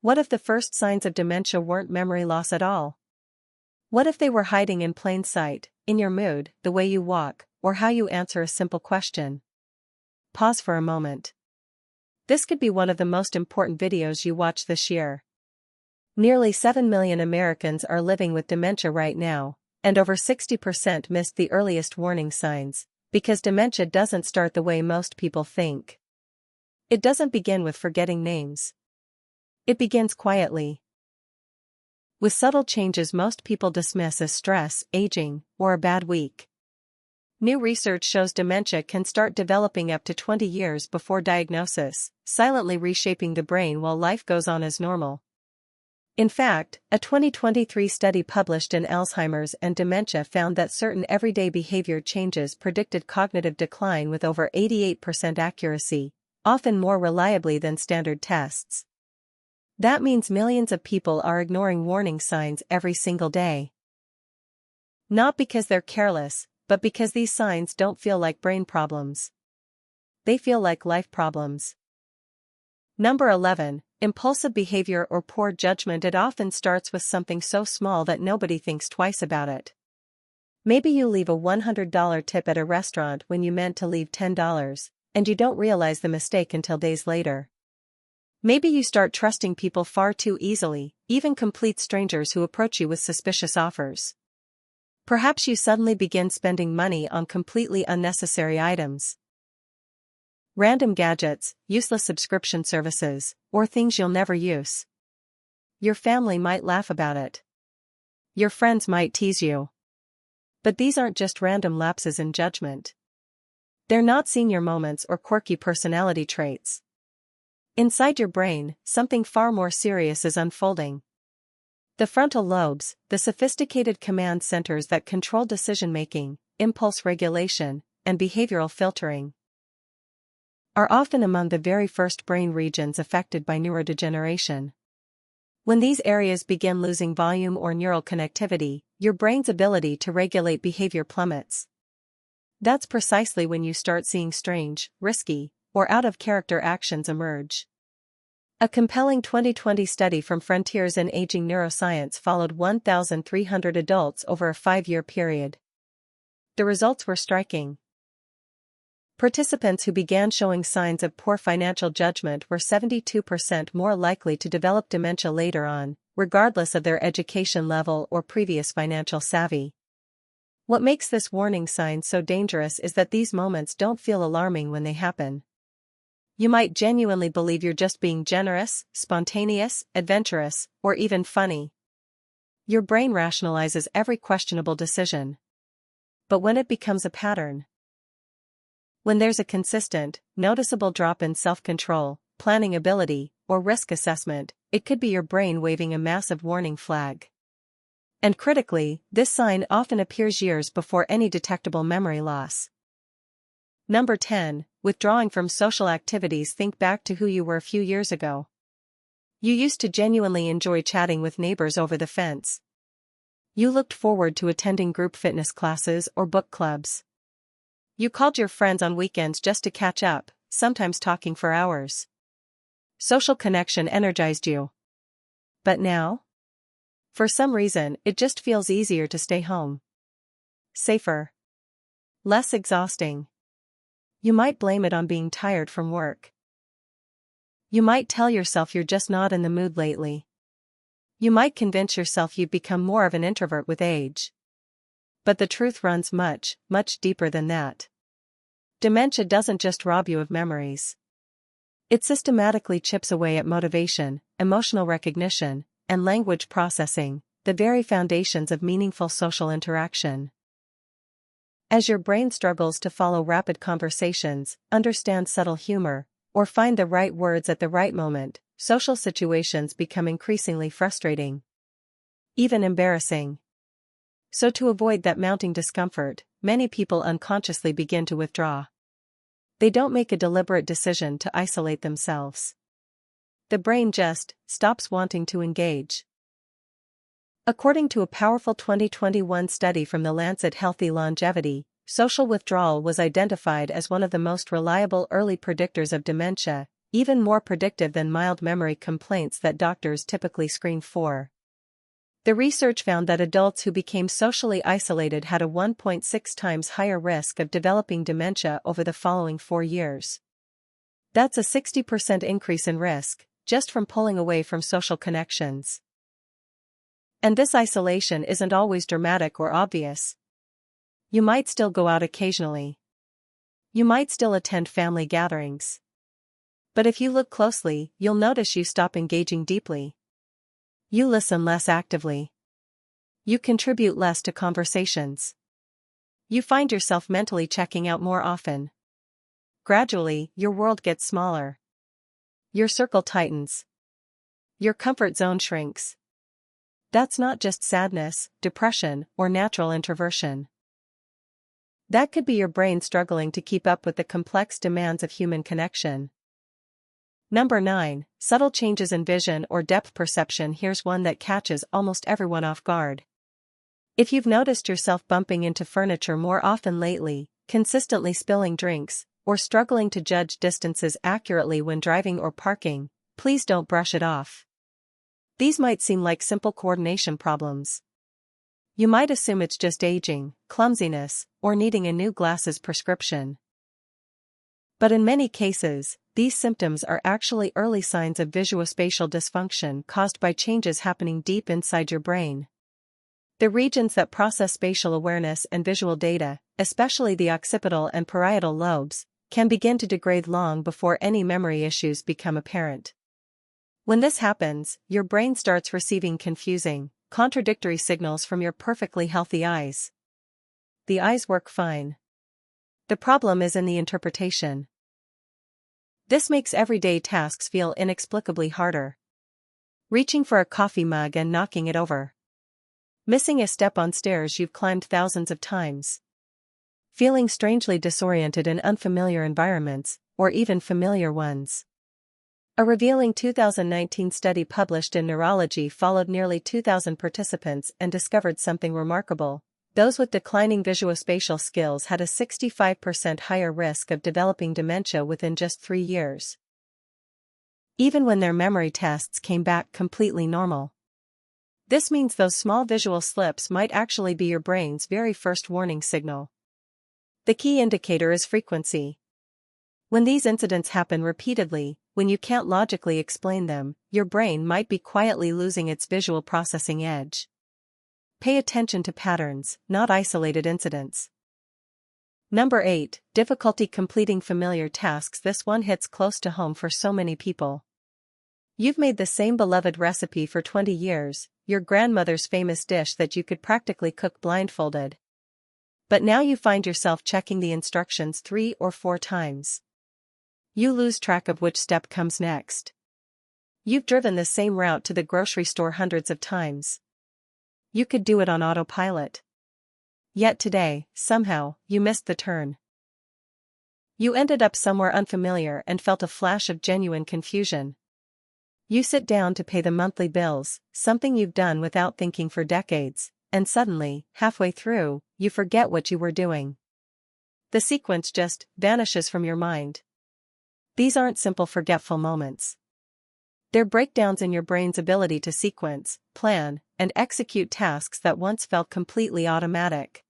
What if the first signs of dementia weren't memory loss at all? What if they were hiding in plain sight, in your mood, the way you walk, or how you answer a simple question? Pause for a moment. This could be one of the most important videos you watch this year. Nearly 7 million Americans are living with dementia right now, and over 60% missed the earliest warning signs, because dementia doesn't start the way most people think. It doesn't begin with forgetting names. It begins quietly, with subtle changes most people dismiss as stress, aging, or a bad week. New research shows dementia can start developing up to 20 years before diagnosis, silently reshaping the brain while life goes on as normal. In fact, a 2023 study published in Alzheimer's and Dementia found that certain everyday behavior changes predicted cognitive decline with over 88% accuracy, often more reliably than standard tests. That means millions of people are ignoring warning signs every single day. Not because they're careless, but because these signs don't feel like brain problems. They feel like life problems. Number 11. Impulsive behavior or poor judgment. It often starts with something so small that nobody thinks twice about it. Maybe you leave a $100 tip at a restaurant when you meant to leave $10, and you don't realize the mistake until days later. Maybe you start trusting people far too easily, even complete strangers who approach you with suspicious offers. Perhaps you suddenly begin spending money on completely unnecessary items. Random gadgets, useless subscription services, or things you'll never use. Your family might laugh about it. Your friends might tease you. But these aren't just random lapses in judgment. They're not senior moments or quirky personality traits. Inside your brain, something far more serious is unfolding. The frontal lobes, the sophisticated command centers that control decision-making, impulse regulation, and behavioral filtering, are often among the very first brain regions affected by neurodegeneration. When these areas begin losing volume or neural connectivity, your brain's ability to regulate behavior plummets. That's precisely when you start seeing strange, risky, or out-of-character actions emerge. A compelling 2020 study from Frontiers in Aging Neuroscience followed 1,300 adults over a 5-year period. The results were striking. Participants who began showing signs of poor financial judgment were 72% more likely to develop dementia later on, regardless of their education level or previous financial savvy. What makes this warning sign so dangerous is that these moments don't feel alarming when they happen. You might genuinely believe you're just being generous, spontaneous, adventurous, or even funny. Your brain rationalizes every questionable decision. But when it becomes a pattern, when there's a consistent, noticeable drop in self-control, planning ability, or risk assessment, it could be your brain waving a massive warning flag. And critically, this sign often appears years before any detectable memory loss. Number 10. Withdrawing from social activities. Think back to who you were a few years ago. You used to genuinely enjoy chatting with neighbors over the fence. You looked forward to attending group fitness classes or book clubs. You called your friends on weekends just to catch up, sometimes talking for hours. Social connection energized you. But now? For some reason, it just feels easier to stay home. Safer. Less exhausting. You might blame it on being tired from work. You might tell yourself you're just not in the mood lately. You might convince yourself you've become more of an introvert with age. But the truth runs much, much deeper than that. Dementia doesn't just rob you of memories. It systematically chips away at motivation, emotional recognition, and language processing, the very foundations of meaningful social interaction. As your brain struggles to follow rapid conversations, understand subtle humor, or find the right words at the right moment, social situations become increasingly frustrating, even embarrassing. So to avoid that mounting discomfort, many people unconsciously begin to withdraw. They don't make a deliberate decision to isolate themselves. The brain just stops wanting to engage. According to a powerful 2021 study from the Lancet Healthy Longevity, social withdrawal was identified as one of the most reliable early predictors of dementia, even more predictive than mild memory complaints that doctors typically screen for. The research found that adults who became socially isolated had a 1.6 times higher risk of developing dementia over the following 4 years. That's a 60% increase in risk, just from pulling away from social connections. And this isolation isn't always dramatic or obvious. You might still go out occasionally. You might still attend family gatherings. But if you look closely, you'll notice you stop engaging deeply. You listen less actively. You contribute less to conversations. You find yourself mentally checking out more often. Gradually, your world gets smaller. Your circle tightens. Your comfort zone shrinks. That's not just sadness, depression, or natural introversion. That could be your brain struggling to keep up with the complex demands of human connection. Number 9. Subtle changes in vision or depth perception. Here's one that catches almost everyone off guard. If you've noticed yourself bumping into furniture more often lately, consistently spilling drinks, or struggling to judge distances accurately when driving or parking, please don't brush it off. These might seem like simple coordination problems. You might assume it's just aging, clumsiness, or needing a new glasses prescription. But in many cases, these symptoms are actually early signs of visuospatial dysfunction caused by changes happening deep inside your brain. The regions that process spatial awareness and visual data, especially the occipital and parietal lobes, can begin to degrade long before any memory issues become apparent. When this happens, your brain starts receiving confusing, contradictory signals from your perfectly healthy eyes. The eyes work fine. The problem is in the interpretation. This makes everyday tasks feel inexplicably harder. Reaching for a coffee mug and knocking it over. Missing a step on stairs you've climbed thousands of times. Feeling strangely disoriented in unfamiliar environments, or even familiar ones. A revealing 2019 study published in Neurology followed nearly 2,000 participants and discovered something remarkable. Those with declining visuospatial skills had a 65% higher risk of developing dementia within just 3 years. Even when their memory tests came back completely normal. This means those small visual slips might actually be your brain's very first warning signal. The key indicator is frequency. When these incidents happen repeatedly, when you can't logically explain them, your brain might be quietly losing its visual processing edge. Pay attention to patterns, not isolated incidents. Number 8. Difficulty completing familiar tasks. This one hits close to home for so many people. You've made the same beloved recipe for 20 years, your grandmother's famous dish that you could practically cook blindfolded. But now you find yourself checking the instructions 3 or 4 times. You lose track of which step comes next. You've driven the same route to the grocery store hundreds of times. You could do it on autopilot. Yet today, somehow, you missed the turn. You ended up somewhere unfamiliar and felt a flash of genuine confusion. You sit down to pay the monthly bills, something you've done without thinking for decades, and suddenly, halfway through, you forget what you were doing. The sequence just vanishes from your mind. These aren't simple forgetful moments. They're breakdowns in your brain's ability to sequence, plan, and execute tasks that once felt completely automatic.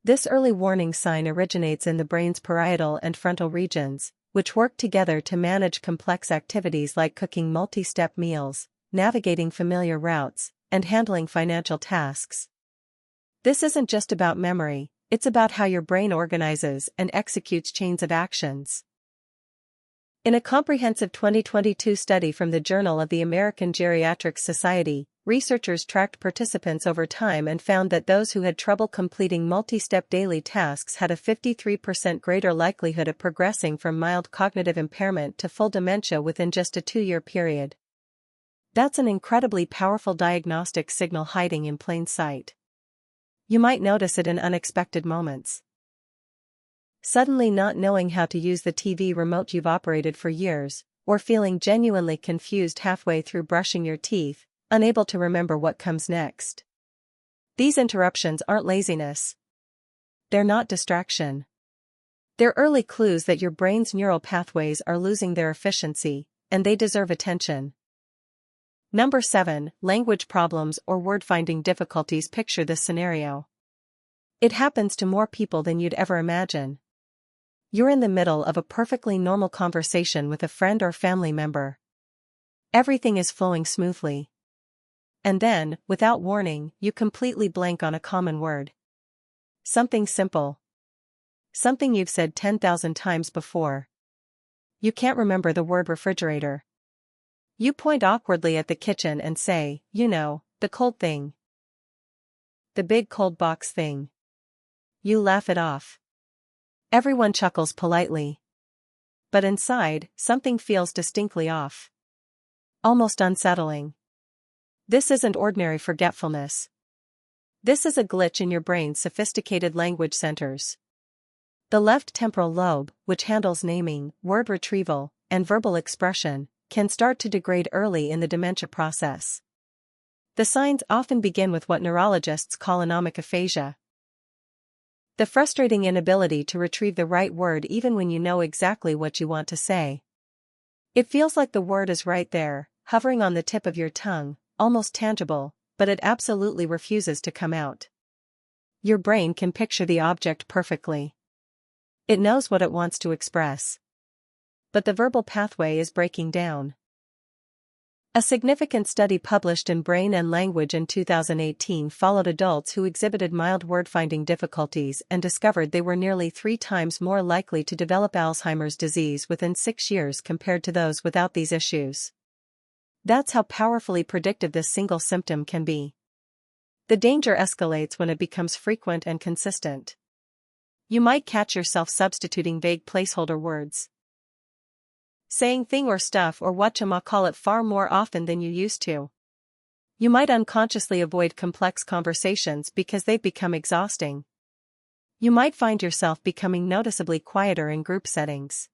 This early warning sign originates in the brain's parietal and frontal regions, which work together to manage complex activities like cooking multi-step meals, navigating familiar routes, and handling financial tasks. This isn't just about memory, it's about how your brain organizes and executes chains of actions. In a comprehensive 2022 study from the Journal of the American Geriatric Society, researchers tracked participants over time and found that those who had trouble completing multi-step daily tasks had a 53% greater likelihood of progressing from mild cognitive impairment to full dementia within just a 2-year period. That's an incredibly powerful diagnostic signal hiding in plain sight. You might notice it in unexpected moments. Suddenly not knowing how to use the TV remote you've operated for years, or feeling genuinely confused halfway through brushing your teeth, unable to remember what comes next. These interruptions aren't laziness. They're not distraction. They're early clues that your brain's neural pathways are losing their efficiency, and they deserve attention. Number 7. Language problems or word-finding difficulties. Picture this scenario. It happens to more people than you'd ever imagine. You're in the middle of a perfectly normal conversation with a friend or family member. Everything is flowing smoothly. And then, without warning, you completely blank on a common word. Something simple. Something you've said 10,000 times before. You can't remember the word refrigerator. You point awkwardly at the kitchen and say, you know, the cold thing. The big cold box thing. You laugh it off. Everyone chuckles politely. But inside, something feels distinctly off. Almost unsettling. This isn't ordinary forgetfulness. This is a glitch in your brain's sophisticated language centers. The left temporal lobe, which handles naming, word retrieval, and verbal expression, can start to degrade early in the dementia process. The signs often begin with what neurologists call anomic aphasia. The frustrating inability to retrieve the right word even when you know exactly what you want to say. It feels like the word is right there, hovering on the tip of your tongue, almost tangible, but it absolutely refuses to come out. Your brain can picture the object perfectly. It knows what it wants to express. But the verbal pathway is breaking down. A significant study published in Brain and Language in 2018 followed adults who exhibited mild word-finding difficulties and discovered they were nearly 3 times more likely to develop Alzheimer's disease within 6 years compared to those without these issues. That's how powerfully predictive this single symptom can be. The danger escalates when it becomes frequent and consistent. You might catch yourself substituting vague placeholder words. Saying thing or stuff or whatchamacallit far more often than you used to. You might unconsciously avoid complex conversations because they've become exhausting. You might find yourself becoming noticeably quieter in group settings.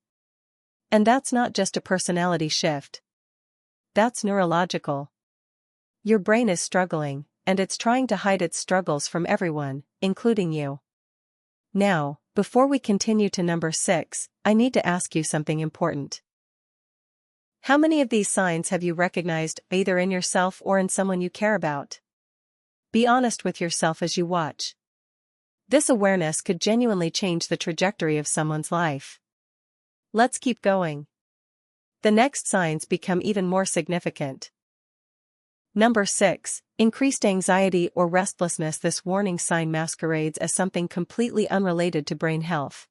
And that's not just a personality shift. That's neurological. Your brain is struggling, and it's trying to hide its struggles from everyone, including you. Now, before we continue to number 6, I need to ask you something important. How many of these signs have you recognized, either in yourself or in someone you care about? Be honest with yourself as you watch. This awareness could genuinely change the trajectory of someone's life. Let's keep going. The next signs become even more significant. Number 6. Increased anxiety or restlessness. This warning sign masquerades as something completely unrelated to brain health.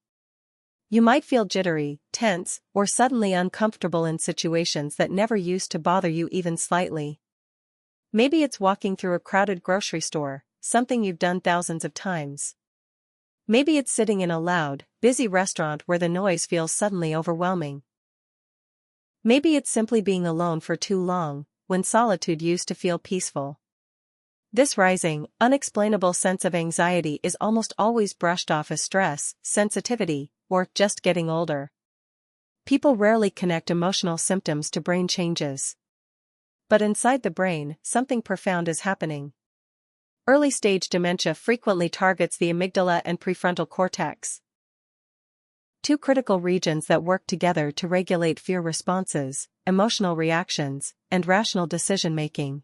You might feel jittery, tense, or suddenly uncomfortable in situations that never used to bother you even slightly. Maybe it's walking through a crowded grocery store, something you've done thousands of times. Maybe it's sitting in a loud, busy restaurant where the noise feels suddenly overwhelming. Maybe it's simply being alone for too long, when solitude used to feel peaceful. This rising, unexplainable sense of anxiety is almost always brushed off as stress, sensitivity, or just getting older. People rarely connect emotional symptoms to brain changes. But inside the brain, something profound is happening. Early-stage dementia frequently targets the amygdala and prefrontal cortex, 2 critical regions that work together to regulate fear responses, emotional reactions, and rational decision-making.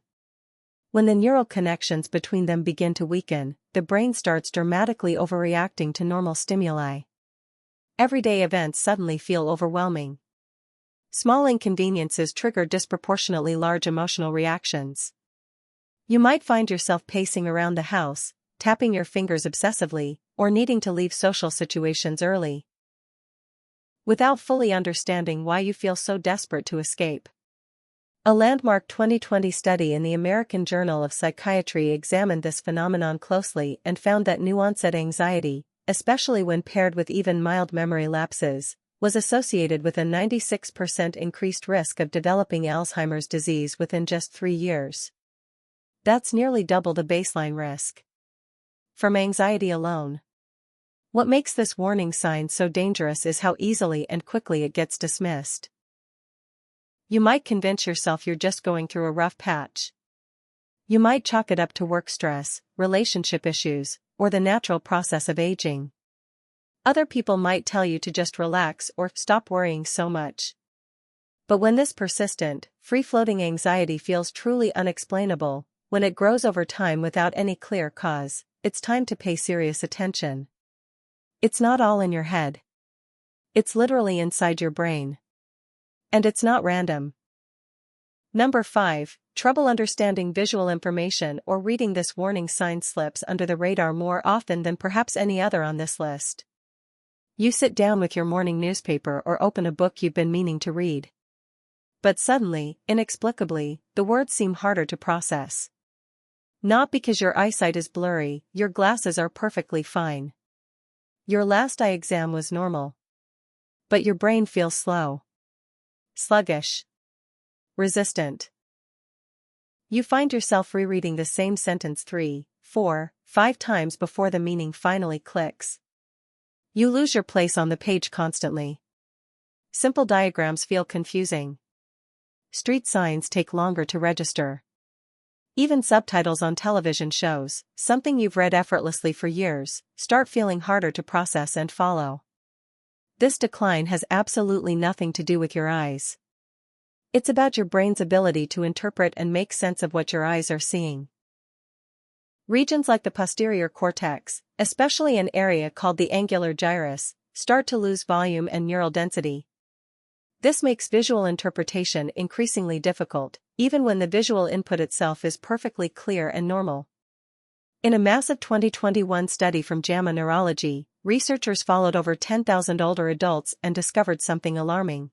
When the neural connections between them begin to weaken, the brain starts dramatically overreacting to normal stimuli. Everyday events suddenly feel overwhelming. Small inconveniences trigger disproportionately large emotional reactions. You might find yourself pacing around the house, tapping your fingers obsessively, or needing to leave social situations early, without fully understanding why you feel so desperate to escape. A landmark 2020 study in the American Journal of Psychiatry examined this phenomenon closely and found that new-onset anxiety, especially when paired with even mild memory lapses, was associated with a 96% increased risk of developing Alzheimer's disease within just 3 years. That's nearly double the baseline risk from anxiety alone. What makes this warning sign so dangerous is how easily and quickly it gets dismissed. You might convince yourself you're just going through a rough patch. You might chalk it up to work stress, relationship issues, or the natural process of aging. Other people might tell you to just relax or stop worrying so much. But when this persistent, free-floating anxiety feels truly unexplainable, when it grows over time without any clear cause, it's time to pay serious attention. It's not all in your head. It's literally inside your brain. And it's not random. Number 5, trouble understanding visual information or reading. This warning sign slips under the radar more often than perhaps any other on this list. You sit down with your morning newspaper or open a book you've been meaning to read. But suddenly, inexplicably, the words seem harder to process. Not because your eyesight is blurry, your glasses are perfectly fine. Your last eye exam was normal. But your brain feels slow. Sluggish. Resistant. You find yourself rereading the same sentence 3, 4, 5 times before the meaning finally clicks. You lose your place on the page constantly. Simple diagrams feel confusing. Street signs take longer to register. Even subtitles on television shows, something you've read effortlessly for years, start feeling harder to process and follow. This decline has absolutely nothing to do with your eyes. It's about your brain's ability to interpret and make sense of what your eyes are seeing. Regions like the posterior cortex, especially an area called the angular gyrus, start to lose volume and neural density. This makes visual interpretation increasingly difficult, even when the visual input itself is perfectly clear and normal. In a massive 2021 study from JAMA Neurology, researchers followed over 10,000 older adults and discovered something alarming.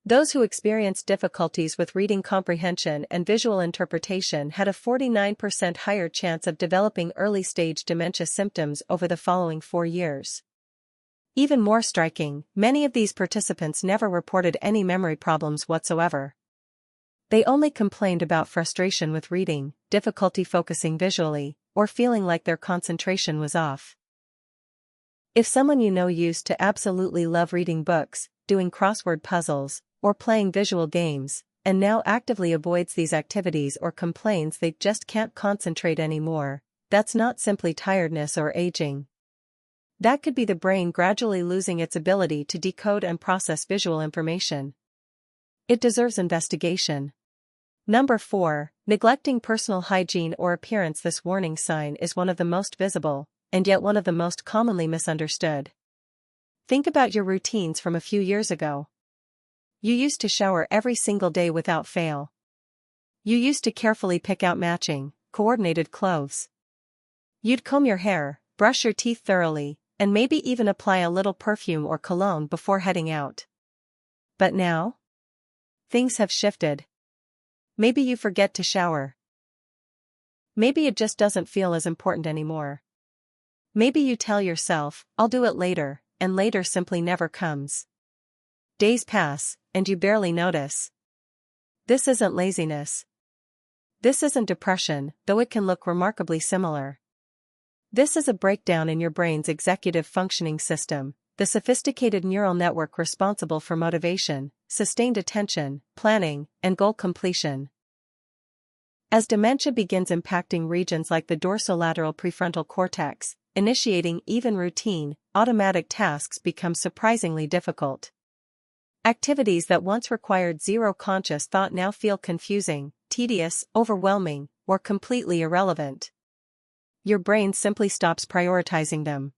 Those who experienced difficulties with reading comprehension and visual interpretation had a 49% higher chance of developing early-stage dementia symptoms over the following 4 years. Even more striking, many of these participants never reported any memory problems whatsoever. They only complained about frustration with reading, difficulty focusing visually, or feeling like their concentration was off. If someone you know used to absolutely love reading books, doing crossword puzzles, or playing visual games, and now actively avoids these activities or complains they just can't concentrate anymore, that's not simply tiredness or aging. That could be the brain gradually losing its ability to decode and process visual information. It deserves investigation. Number 4, neglecting personal hygiene or appearance. This warning sign is one of the most visible, and yet one of the most commonly misunderstood. Think about your routines from a few years ago. You used to shower every single day without fail. You used to carefully pick out matching, coordinated clothes. You'd comb your hair, brush your teeth thoroughly, and maybe even apply a little perfume or cologne before heading out. But now? Things have shifted. Maybe you forget to shower. Maybe it just doesn't feel as important anymore. Maybe you tell yourself, I'll do it later, and later simply never comes. Days pass, and you barely notice. This isn't laziness. This isn't depression, though it can look remarkably similar. This is a breakdown in your brain's executive functioning system, the sophisticated neural network responsible for motivation, sustained attention, planning, and goal completion. As dementia begins impacting regions like the dorsolateral prefrontal cortex, initiating even routine, automatic tasks become surprisingly difficult. Activities that once required zero conscious thought now feel confusing, tedious, overwhelming, or completely irrelevant. Your brain simply stops prioritizing them.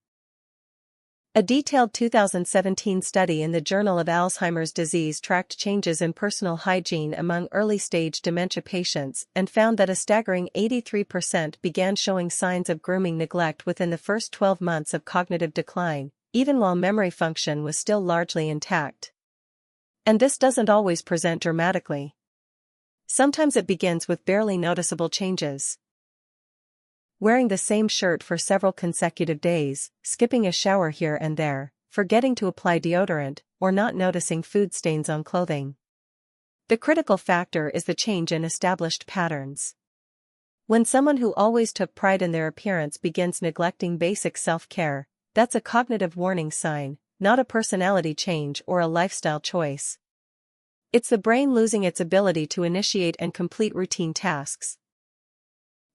A detailed 2017 study in the Journal of Alzheimer's Disease tracked changes in personal hygiene among early-stage dementia patients and found that a staggering 83% began showing signs of grooming neglect within the first 12 months of cognitive decline, even while memory function was still largely intact. And this doesn't always present dramatically. Sometimes it begins with barely noticeable changes. Wearing the same shirt for several consecutive days, skipping a shower here and there, forgetting to apply deodorant, or not noticing food stains on clothing. The critical factor is the change in established patterns. When someone who always took pride in their appearance begins neglecting basic self-care, that's a cognitive warning sign, not a personality change or a lifestyle choice. It's the brain losing its ability to initiate and complete routine tasks.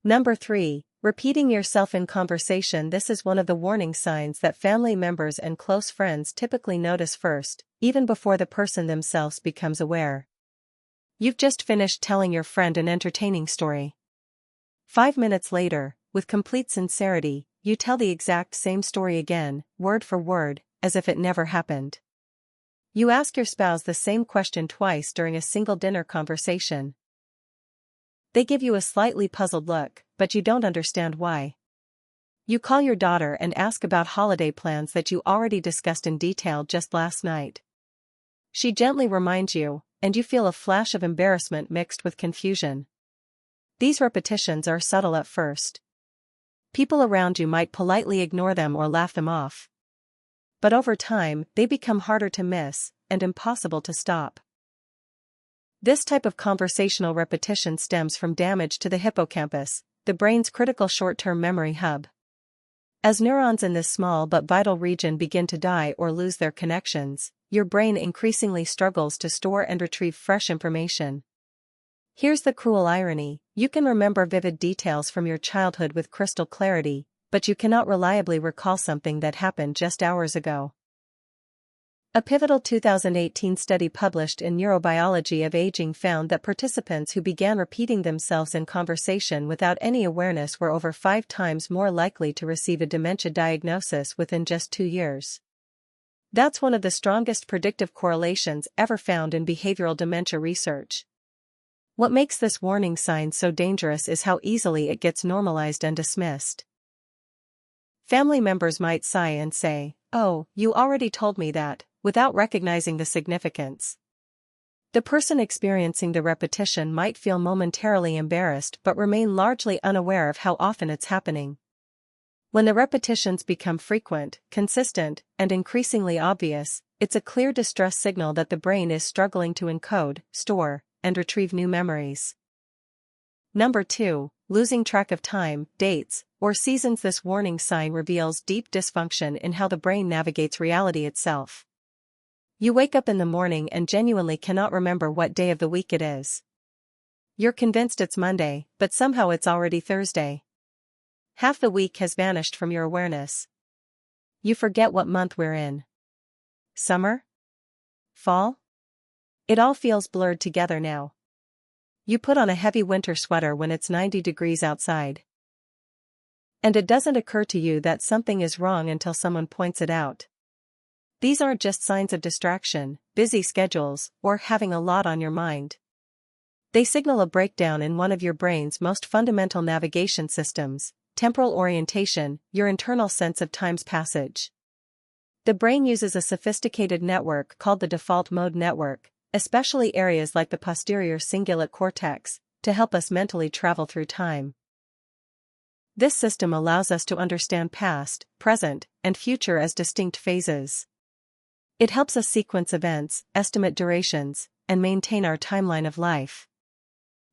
Number 3, Repeating yourself in conversation. This is one of the warning signs that family members and close friends typically notice first, even before the person themselves becomes aware. You've just finished telling your friend an entertaining story. 5 minutes later, with complete sincerity, you tell the exact same story again, word for word, as if it never happened. You ask your spouse the same question twice during a single dinner conversation. They give you a slightly puzzled look, but you don't understand why. You call your daughter and ask about holiday plans that you already discussed in detail just last night. She gently reminds you, and you feel a flash of embarrassment mixed with confusion. These repetitions are subtle at first. People around you might politely ignore them or laugh them off. But over time, they become harder to miss, and impossible to stop. This type of conversational repetition stems from damage to the hippocampus, the brain's critical short-term memory hub. As neurons in this small but vital region begin to die or lose their connections, your brain increasingly struggles to store and retrieve fresh information. Here's the cruel irony: you can remember vivid details from your childhood with crystal clarity, but you cannot reliably recall something that happened just hours ago. A pivotal 2018 study published in Neurobiology of Aging found that participants who began repeating themselves in conversation without any awareness were over 5 times more likely to receive a dementia diagnosis within just 2 years. That's one of the strongest predictive correlations ever found in behavioral dementia research. What makes this warning sign so dangerous is how easily it gets normalized and dismissed. Family members might sigh and say, "Oh, you already told me that," without recognizing the significance. The person experiencing the repetition might feel momentarily embarrassed but remain largely unaware of how often it's happening. When the repetitions become frequent, consistent, and increasingly obvious, it's a clear distress signal that the brain is struggling to encode, store, and retrieve new memories. Number 2, losing track of time, dates, or seasons. This warning sign reveals deep dysfunction in how the brain navigates reality itself. You wake up in the morning and genuinely cannot remember what day of the week it is. You're convinced it's Monday, but somehow it's already Thursday. Half the week has vanished from your awareness. You forget what month we're in. Summer? Fall? It all feels blurred together now. You put on a heavy winter sweater when it's 90 degrees outside. And it doesn't occur to you that something is wrong until someone points it out. These aren't just signs of distraction, busy schedules, or having a lot on your mind. They signal a breakdown in one of your brain's most fundamental navigation systems: temporal orientation, your internal sense of time's passage. The brain uses a sophisticated network called the default mode network, especially areas like the posterior cingulate cortex, to help us mentally travel through time. This system allows us to understand past, present, and future as distinct phases. It helps us sequence events, estimate durations, and maintain our timeline of life.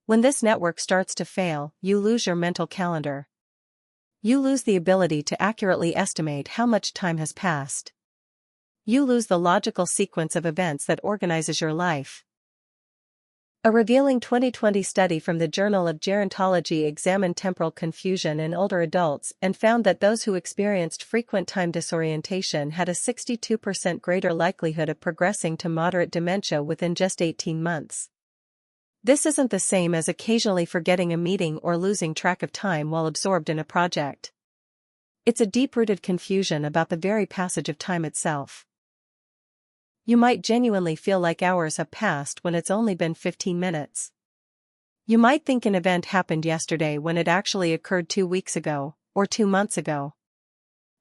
When this network starts to fail, you lose your mental calendar. You lose the ability to accurately estimate how much time has passed. You lose the logical sequence of events that organizes your life. A revealing 2020 study from the Journal of Gerontology examined temporal confusion in older adults and found that those who experienced frequent time disorientation had a 62% greater likelihood of progressing to moderate dementia within just 18 months. This isn't the same as occasionally forgetting a meeting or losing track of time while absorbed in a project. It's a deep-rooted confusion about the very passage of time itself. You might genuinely feel like hours have passed when it's only been 15 minutes. You might think an event happened yesterday when it actually occurred 2 weeks ago, or 2 months ago.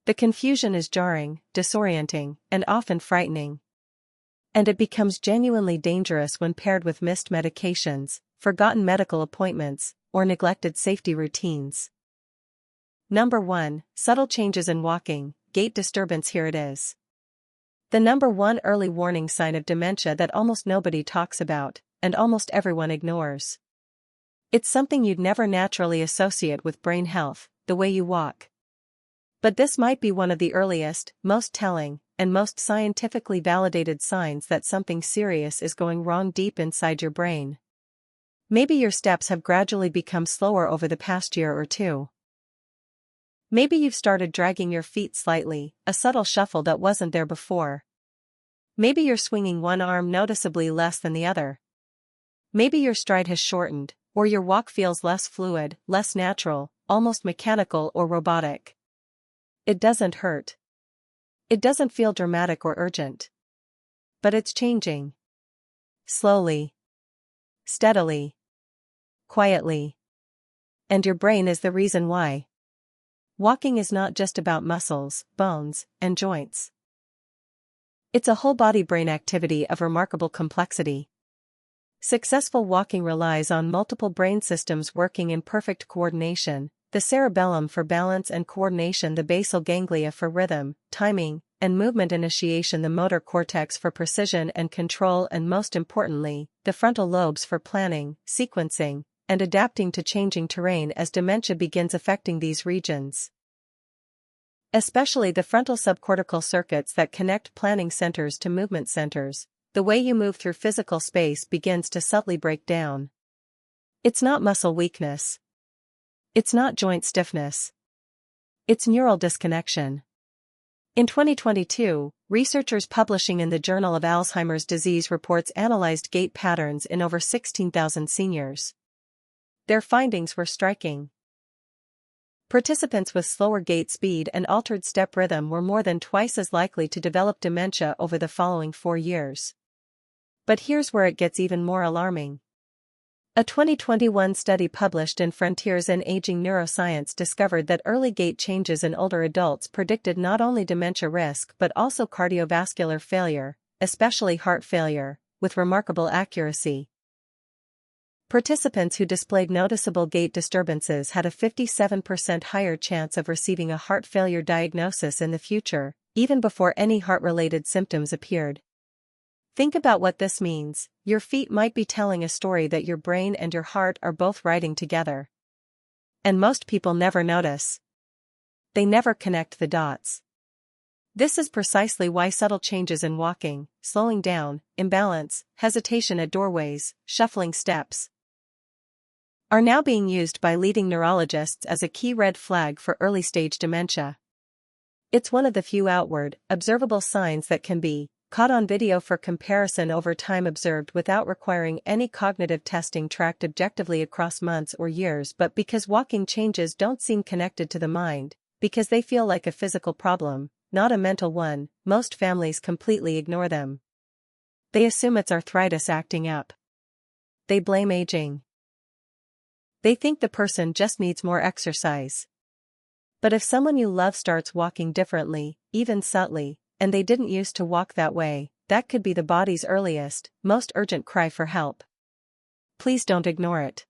The confusion is jarring, disorienting, and often frightening. And it becomes genuinely dangerous when paired with missed medications, forgotten medical appointments, or neglected safety routines. Number 1, subtle changes in walking, gait disturbance. Here it is. The number 1 early warning sign of dementia that almost nobody talks about, and almost everyone ignores. It's something you'd never naturally associate with brain health: the way you walk. But this might be one of the earliest, most telling, and most scientifically validated signs that something serious is going wrong deep inside your brain. Maybe your steps have gradually become slower over the past year or two. Maybe you've started dragging your feet slightly, a subtle shuffle that wasn't there before. Maybe you're swinging one arm noticeably less than the other. Maybe your stride has shortened, or your walk feels less fluid, less natural, almost mechanical or robotic. It doesn't hurt. It doesn't feel dramatic or urgent. But it's changing. Slowly. Steadily. Quietly. And your brain is the reason why. Walking is not just about muscles, bones, and joints. It's a whole body brain activity of remarkable complexity. Successful walking relies on multiple brain systems working in perfect coordination: the cerebellum for balance and coordination, the basal ganglia for rhythm, timing, and movement initiation, the motor cortex for precision and control, and most importantly, the frontal lobes for planning, sequencing, and adapting to changing terrain as dementia begins affecting these regions. Especially the frontal subcortical circuits that connect planning centers to movement centers. The way you move through physical space begins to subtly break down. It's not muscle weakness. It's not joint stiffness. It's neural disconnection. In 2022, researchers publishing in the Journal of Alzheimer's Disease reports analyzed gait patterns in over 16,000 seniors. Their findings were striking. Participants with slower gait speed and altered step rhythm were more than twice as likely to develop dementia over the following 4 years. But here's where it gets even more alarming. A 2021 study published in Frontiers in Aging Neuroscience discovered that early gait changes in older adults predicted not only dementia risk but also cardiovascular failure, especially heart failure, with remarkable accuracy. Participants who displayed noticeable gait disturbances had a 57% higher chance of receiving a heart failure diagnosis in the future, even before any heart-related symptoms appeared. Think about what this means. Your feet might be telling a story that your brain and your heart are both writing together. And most people never notice. They never connect the dots. This is precisely why subtle changes in walking, slowing down, imbalance, hesitation at doorways, shuffling steps, are now being used by leading neurologists as a key red flag for early-stage dementia. It's one of the few outward, observable signs that can be caught on video for comparison over time, observed without requiring any cognitive testing, tracked objectively across months or years. But because walking changes don't seem connected to the mind, because they feel like a physical problem, not a mental one, most families completely ignore them. They assume it's arthritis acting up. They blame aging. They think the person just needs more exercise. But if someone you love starts walking differently, even subtly, and they didn't used to walk that way, that could be the body's earliest, most urgent cry for help. Please don't ignore it.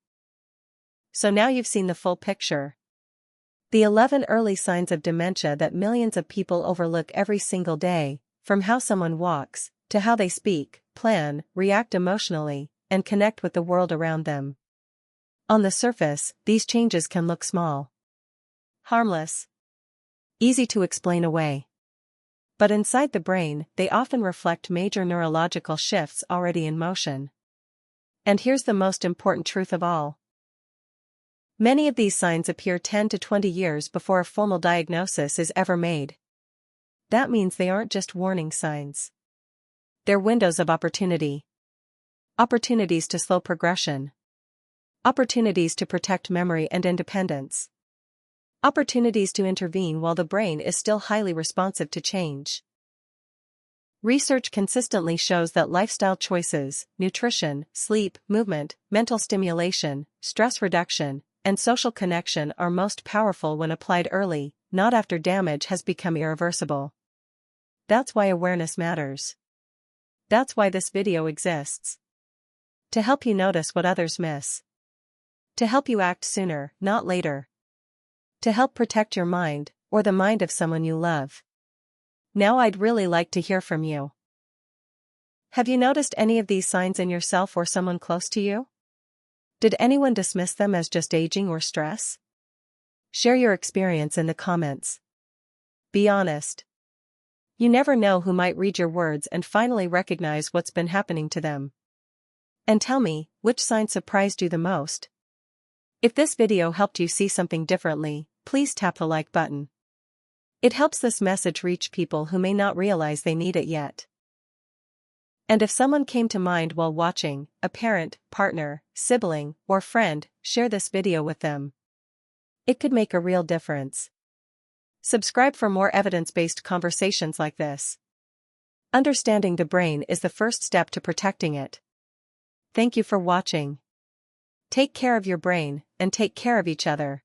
So now you've seen the full picture. The 11 early signs of dementia that millions of people overlook every single day, from how someone walks, to how they speak, plan, react emotionally, and connect with the world around them. On the surface, these changes can look small, harmless, easy to explain away. But inside the brain, they often reflect major neurological shifts already in motion. And here's the most important truth of all. Many of these signs appear 10 to 20 years before a formal diagnosis is ever made. That means they aren't just warning signs. They're windows of opportunity. Opportunities to slow progression. Opportunities to protect memory and independence. Opportunities to intervene while the brain is still highly responsive to change. Research consistently shows that lifestyle choices, nutrition, sleep, movement, mental stimulation, stress reduction, and social connection are most powerful when applied early, not after damage has become irreversible. That's why awareness matters. That's why this video exists. To help you notice what others miss. To help you act sooner, not later. To help protect your mind, or the mind of someone you love. Now I'd really like to hear from you. Have you noticed any of these signs in yourself or someone close to you? Did anyone dismiss them as just aging or stress? Share your experience in the comments. Be honest. You never know who might read your words and finally recognize what's been happening to them. And tell me, which sign surprised you the most? If this video helped you see something differently, please tap the like button. It helps this message reach people who may not realize they need it yet. And if someone came to mind while watching, a parent, partner, sibling, or friend, share this video with them. It could make a real difference. Subscribe for more evidence-based conversations like this. Understanding the brain is the first step to protecting it. Thank you for watching. Take care of your brain, and take care of each other.